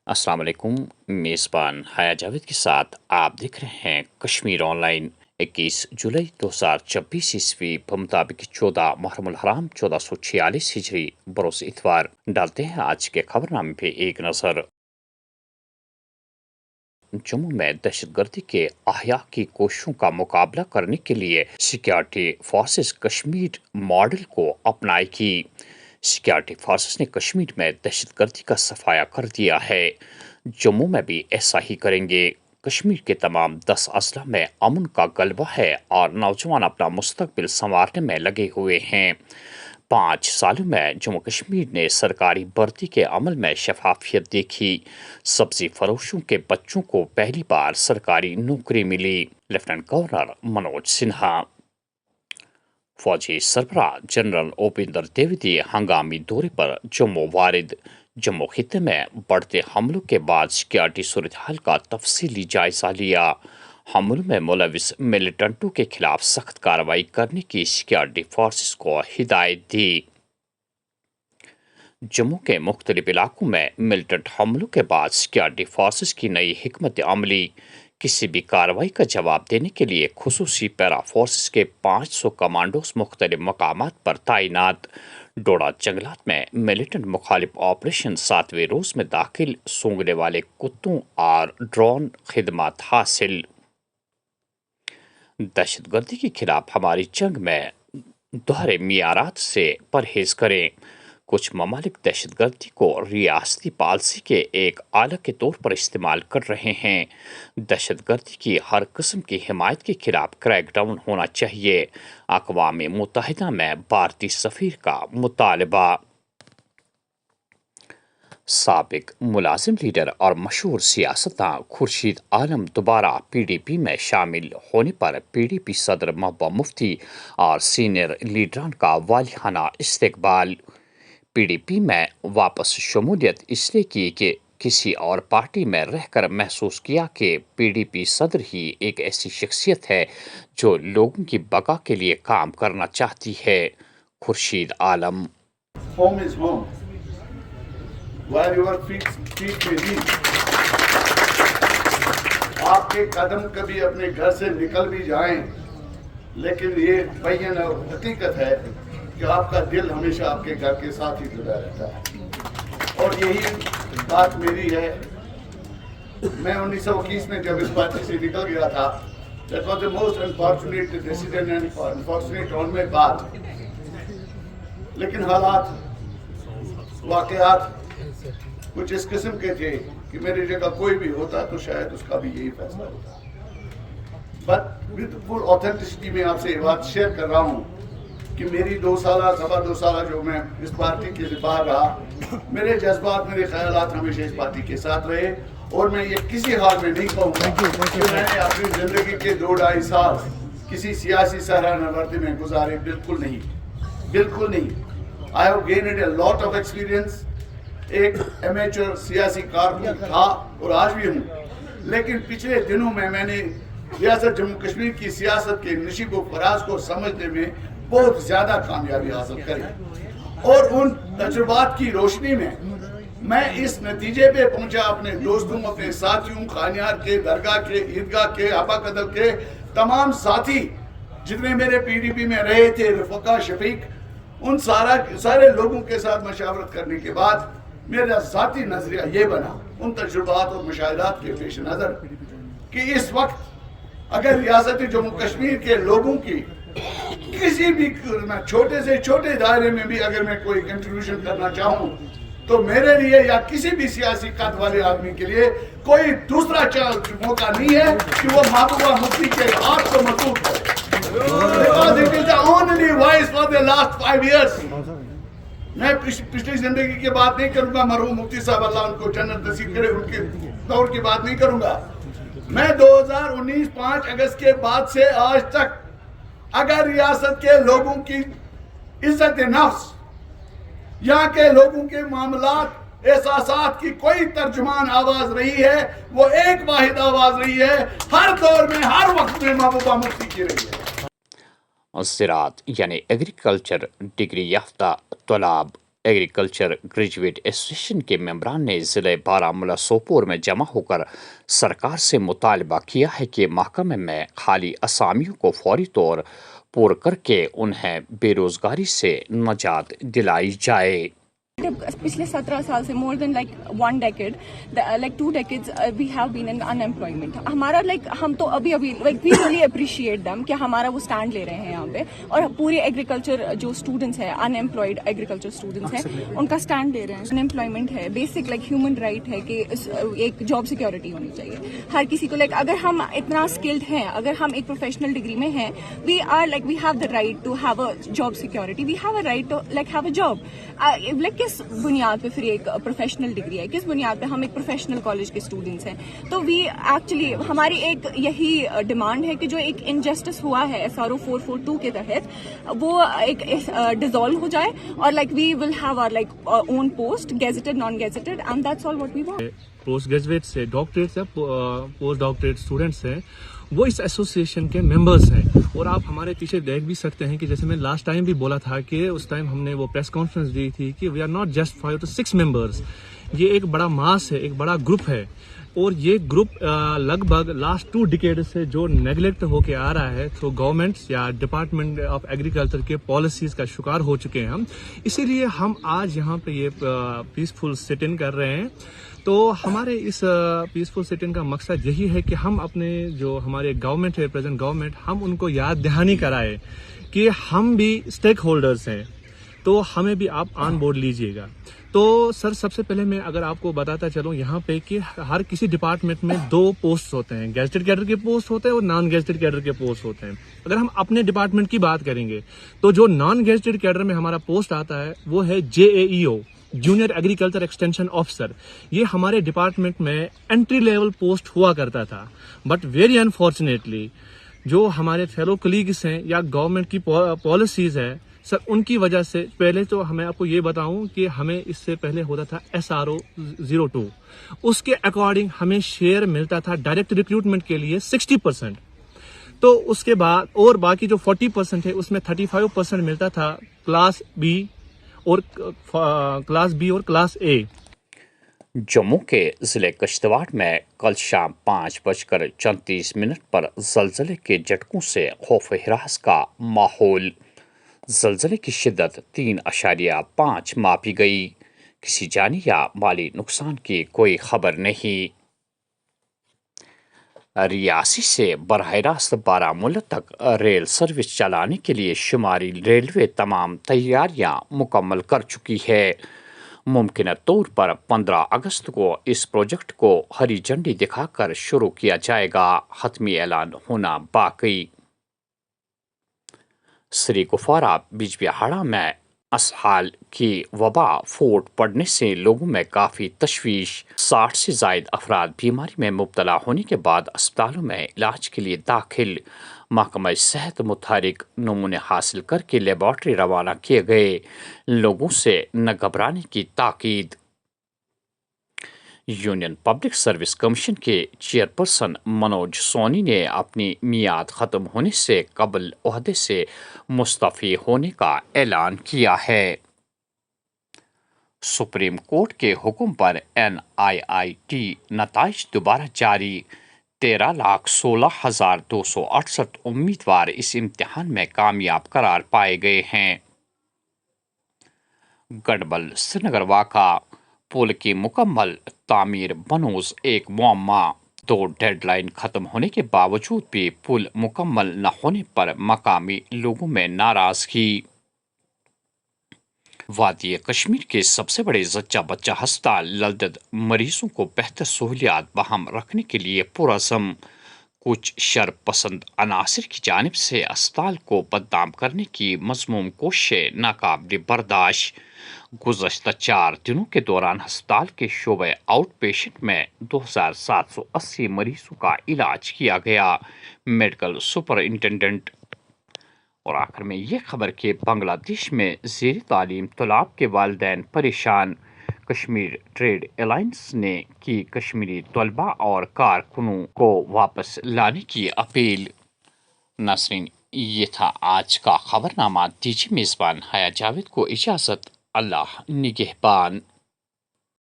السلام علیکم۔ میزبان حیا جاوید کے ساتھ آپ دیکھ رہے ہیں کشمیر آن لائن۔ 21 جولائی 2026 بمطابق 14 محرم الحرام 1446 ہجری بروز اتوار۔ ڈالتے ہیں آج کے خبر نامے پہ ایک نظر۔ جموں میں دہشت گردی کے احیا کی کوششوں کا مقابلہ کرنے کے لیے سیکورٹی فورسز کشمیر ماڈل کو اپنائے گی۔ سیکورٹی فورسز نے کشمیر میں دہشت گردی کا صفایا کر دیا ہے، جموں میں بھی ایسا ہی کریں گے۔ کشمیر کے تمام 10 اضلاع میں امن کا غلبہ ہے اور نوجوان اپنا مستقبل سنوارنے میں لگے ہوئے ہیں۔ 5 سالوں میں جموں کشمیر نے سرکاری بھرتی کے عمل میں شفافیت دیکھی۔ سبزی فروشوں کے بچوں کو پہلی بار سرکاری نوکری ملی۔ Lieutenant governor Manoj Sinha. فوجی سربراہ جنرل اوپیندر دیویدی ہنگامی دورے پر جموں وارد۔ جموں خطے میں بڑھتے حملوں کے بعد سیکورٹی صورتحال کا تفصیلی جائزہ لیا۔ حملوں میں ملوث ملیٹنٹوں کے خلاف سخت کارروائی کرنے کی سیکورٹی فورسز کو ہدایت دی۔ جموں کے مختلف علاقوں میں ملیٹنٹ حملوں کے بعد سیکورٹی فورسز کی نئی حکمت عملی۔ کسی بھی کارروائی کا جواب دینے کے لیے خصوصی پیرا فورسز کے 500 کمانڈوز مختلف مقامات پر تعینات۔ ڈوڈا جنگلات میں ملیٹنٹ مخالف آپریشن 7ویں روز میں داخل، سونگنے والے کتوں اور ڈرون خدمات حاصل۔ دہشت گردی کے خلاف ہماری جنگ میں دوہرے معیارات سے پرہیز کریں۔ کچھ ممالک دہشت گردی کو ریاستی پالیسی کے ایک آلہ کے طور پر استعمال کر رہے ہیں۔ دہشت گردی کی ہر قسم کی حمایت کے خلاف کریک ڈاؤن ہونا چاہیے۔ اقوام متحدہ میں بھارتی سفیر کا مطالبہ۔ سابق ملازم لیڈر اور مشہور سیاستداں خورشید عالم دوبارہ پی ڈی پی میں شامل ہونے پر پی ڈی پی صدر محبوبہ مفتی اور سینئر لیڈران کا والہانہ استقبال۔ پی ڈی پی میں واپس شمولیت اس لیے کی کہ کسی اور پارٹی میں رہ کر محسوس کیا کہ پی ڈی پی صدر ہی ایک ایسی شخصیت ہے جو لوگوں کی بقا کے لیے کام کرنا چاہتی ہے۔ خورشید عالم۔ Home is home. Where your feet may be. آپ کے قدم کبھی اپنے گھر سے نکل بھی جائیں، لیکن یہ بیان حقیقت ہے کہ آپ کا دل ہمیشہ آپ کے گھر کے ساتھ ہی جڑا رہتا ہے، اور یہی بات میری ہے۔ میں 1921 میں جب اس پارٹی سے نکل گیا تھا، that was the most unfortunate decision and unfortunate on my path، لیکن حالات، واقعات کچھ اس قسم کے تھے کہ میری جگہ کوئی بھی ہوتا تو شاید اس کا بھی یہی فیصلہ ہوتا۔ بٹ ود فل آتھینٹسٹی میں آپ سے یہ بات شیئر کر رہا ہوں کہ میری 2 سالہ سوا 2 سالہ جو میں اس پارٹی کے باہر رہا، میرے جذبات، میرے خیالات ہمیشہ اس پارٹی کے ساتھ رہے، اور میں یہ کسی حال میں نہیں کہوں گا کہ میں نے اپنی زندگی کے 2-2.5 سال کسی سیاسی صحرا نوردی میں گزارے۔ بالکل نہیں، بالکل نہیں۔ I have gained a lot of experience۔ ایک امیچر سیاسی کارکن تھا اور آج بھی ہوں، لیکن پچھلے دنوں میں نے ریاست جموں کشمیر کی سیاست کے نشیب و فراز کو سمجھنے میں بہت زیادہ کامیابی حاصل کری، اور ان تجربات کی روشنی میں میں اس نتیجے پہ پہنچا، اپنے دوستوں، اپنے ساتھیوں، خانیار کے، درگاہ کے، عیدگاہ کے، آبا قدر کے تمام ساتھی جتنے میرے پی ڈی پی میں رہے تھے، رفقا، شفیق، ان سارے لوگوں کے ساتھ مشاورت کرنے کے بعد میرا ذاتی نظریہ یہ بنا، ان تجربات اور مشاہدات کے پیش نظر، کہ اس وقت اگر ریاست جموں کشمیر کے لوگوں کی کسی بھی چھوٹے سے چھوٹے دائرے میں بھی اگر میں کوئی کنٹریبیوشن کرنا چاہوں، تو میرے لیے یا کسی بھی سیاسی قد والے آدمی کے لیے کوئی دوسرا موقع نہیں ہے کہ وہ محبوبہ مفتی کے ہاتھ کو مضبوط کرے۔ Because it is the only voice for the last 5 years۔ میں پچھلی زندگی کی بات نہیں کروں گا، مرحوم مفتی صاحب اللہ ان کو جنت نصیب کرے، ان کے دور کی بات نہیں کروں گا۔ میں 2019 5 اگست کے بعد سے آج تک اگر ریاست کے لوگوں کی عزت نفس، یہاں کے لوگوں کے معاملات، احساسات کی کوئی ترجمان آواز رہی ہے، وہ ایک واحد آواز رہی ہے، ہر دور میں، ہر وقت میں محبوبہ مفتی کی رہی ہے۔ زراعت یعنی ایگریکلچر ڈگری یافتہ طلاب ایگریکلچر گریجویٹ ایسوسیشن کے ممبران نے ضلع بارہمولہ سوپور میں جمع ہو کر سرکار سے مطالبہ کیا ہے کہ محکمے میں خالی اسامیوں کو فوری طور پر کر کے انہیں بے روزگاری سے نجات دلائی جائے. پچھلے 17 سال سے more than like 1 decade, like 2 decades we have been in unemployment. ہمارا ہم تو ابھی like we really appreciate them کہ ہمارا وہ اسٹینڈ لے رہے ہیں یہاں پہ, اور پورے ایگریکلچر جو اسٹوڈنٹس ہیں, unemployed ایگریکلچر اسٹوڈنٹس ہیں, ان کا اسٹینڈ لے رہے ہیں. انمپلائمنٹ ہے بیسک لائک ہیومن رائٹ ہے کہ ایک جاب سیکورٹی ہونی چاہیے ہر کسی کو. لائک اگر ہم اتنا اسکلڈ ہیں, اگر ہم ایک پروفیشنل ڈگری میں ہیں, we are like we have the right to have a job security, we have a right to like have a job. Like کس بنیاد پہ پھر ایک پروفیشنل ڈگری ہے, کس بنیاد پہ ہم ایک پروفیشنل کالج کے اسٹوڈنٹس ہیں. تو وی ایکچولی ہماری ایک یہی ڈیمانڈ ہے کہ جو ایک انجسٹس ہوا ہے SRO 442 کے تحت, وہ ایک ڈیزالو ہو جائے, اور like we will have our like own post, gazetted non gazetted, and that's all what we want. Post graduate سے ڈاکٹریٹ سے پوسٹ ڈاکٹریٹ اسٹوڈنٹس ہیں, وہ اس ایسوسیشن کے ممبرس ہیں. اور آپ ہمارے پیچھے دیکھ بھی سکتے ہیں کہ جیسے میں لاسٹ ٹائم بھی بولا تھا کہ اس ٹائم ہم نے وہ پریس کانفرنس دی تھی کہ we are not just 5 to 6 members, یہ ایک بڑا ماس ہے, ایک بڑا گروپ ہے. اور یہ گروپ لگ بھگ لاسٹ 2 ڈیکیڈ سے جو نیگلیکٹ ہو کے آ رہا ہے تھرو گورنمنٹس یا ڈپارٹمنٹ آف ایگریکلچر کے پالیسیز کا شکار ہو چکے ہیں ہم. اسی لیے ہم آج یہاں پہ یہ پیسفل سٹ ان کر رہے ہیں. تو ہمارے اس پیسفل سٹ ان کا مقصد یہی ہے کہ ہم اپنے جو ہمارے گورنمنٹ ہے, پریزنٹ گورنمنٹ, ہم ان کو یاد دہانی کرائے کہ ہم بھی اسٹیک ہولڈرز ہیں, تو ہمیں بھی آپ آن بورڈ لیجئے گا. تو سر سب سے پہلے میں اگر آپ کو بتاتا چلوں یہاں پہ کہ ہر کسی ڈپارٹمنٹ میں 2 پوسٹ ہوتے ہیں, گیزٹڈ کیڈر کے پوسٹ ہوتے ہیں اور نان گیزٹڈ کیڈر کے پوسٹ ہوتے ہیں. اگر ہم اپنے ڈپارٹمنٹ کی بات کریں گے تو جو نان گیزٹڈ کیڈر میں ہمارا پوسٹ آتا ہے وہ ہے JAEO, junior agriculture extension officer. یہ ہمارے ڈپارٹمنٹ میں انٹری لیول پوسٹ ہوا کرتا تھا, بٹ ویری انفارچونیٹلی جو ہمارے فیلو کلیگس ہیں یا گورنمنٹ کی پالیسیز ہے سر, ان کی وجہ سے, پہلے تو ہمیں آپ کو یہ بتاؤں کہ ہمیں اس سے پہلے ہوتا تھا SRO 02, اس کے اکارڈنگ ہمیں شیئر ملتا تھا ڈائریکٹ ریکروٹمنٹ کے لیے 60%. تو اس کے بعد اور باقی جو 40% ہے اس میں 35% ملتا تھا کلاس B اور کلاس A. جموں کے ضلع کشتواڑ میں کل شام 5:34 پر زلزلے کے جھٹکوں سے خوف و ہراس کا ماحول. زلزلے کی شدت 3.5 ماپی گئی. کسی جانی یا مالی نقصان کی کوئی خبر نہیں. ریاسی سے براہ راست بارہمولہ تک ریل سروس چلانے کے لیے شمالی ریلوے تمام تیاریاں مکمل کر چکی ہے. ممکنہ طور پر 15 اگست کو اس پروجیکٹ کو ہری جھنڈی دکھا کر شروع کیا جائے گا. حتمی اعلان ہونا باقی. سری گفارہ بجبیہاڑا میں اسہال کی وبا پھوٹ پڑنے سے لوگوں میں کافی تشویش. 60 سے زائد افراد بیماری میں مبتلا ہونے کے بعد اسپتالوں میں علاج کے لیے داخل. محکمہ صحت متحرک نمونے حاصل کر کے لیبارٹری روانہ کیے گئے. لوگوں سے نہ گھبرانے کی تاکید. یونین پبلک سروس کمیشن کے چیئرپرسن منوج سونی نے اپنی میعاد ختم ہونے سے قبل عہدے سے مستعفی ہونے کا اعلان کیا ہے. سپریم کورٹ کے حکم پر NIIT نتائج دوبارہ جاری. 13,16,268 امیدوار اس امتحان میں کامیاب قرار پائے گئے ہیں. گڑبل سرینگر واقع پل کی مکمل تعمیر بنوز ایک معمہ. 2 ڈیڈ لائن ختم ہونے کے باوجود بھی پل مکمل نہ ہونے پر مقامی لوگوں میں ناراضگی. وادی کشمیر کے سب سے بڑے زچہ بچہ ہسپتال للدید مریضوں کو بہتر سہولیات بہم رکھنے کے لیے پرعزم. کچھ شر پسند عناصر کی جانب سے اسپتال کو بدنام کرنے کی مذموم کوششیں ناقابل برداشت. گزشتہ 4 دنوں کے دوران ہسپتال کے شعبہ آؤٹ پیشنٹ میں 2,780 مریضوں کا علاج کیا گیا. Medical superintendent. اور آخر میں یہ خبر کہ بنگلہ دیش میں زیر تعلیم طلاب کے والدین پریشان. کشمیر ٹریڈ الائنس نے کی کشمیری طلباء اور کارکنوں کو واپس لانے کی اپیل. ناظرین، یہ تھا آج کا خبرنامہ. دیجیے میزبان حیا جاوید کو اجازت. اللہ نگہبان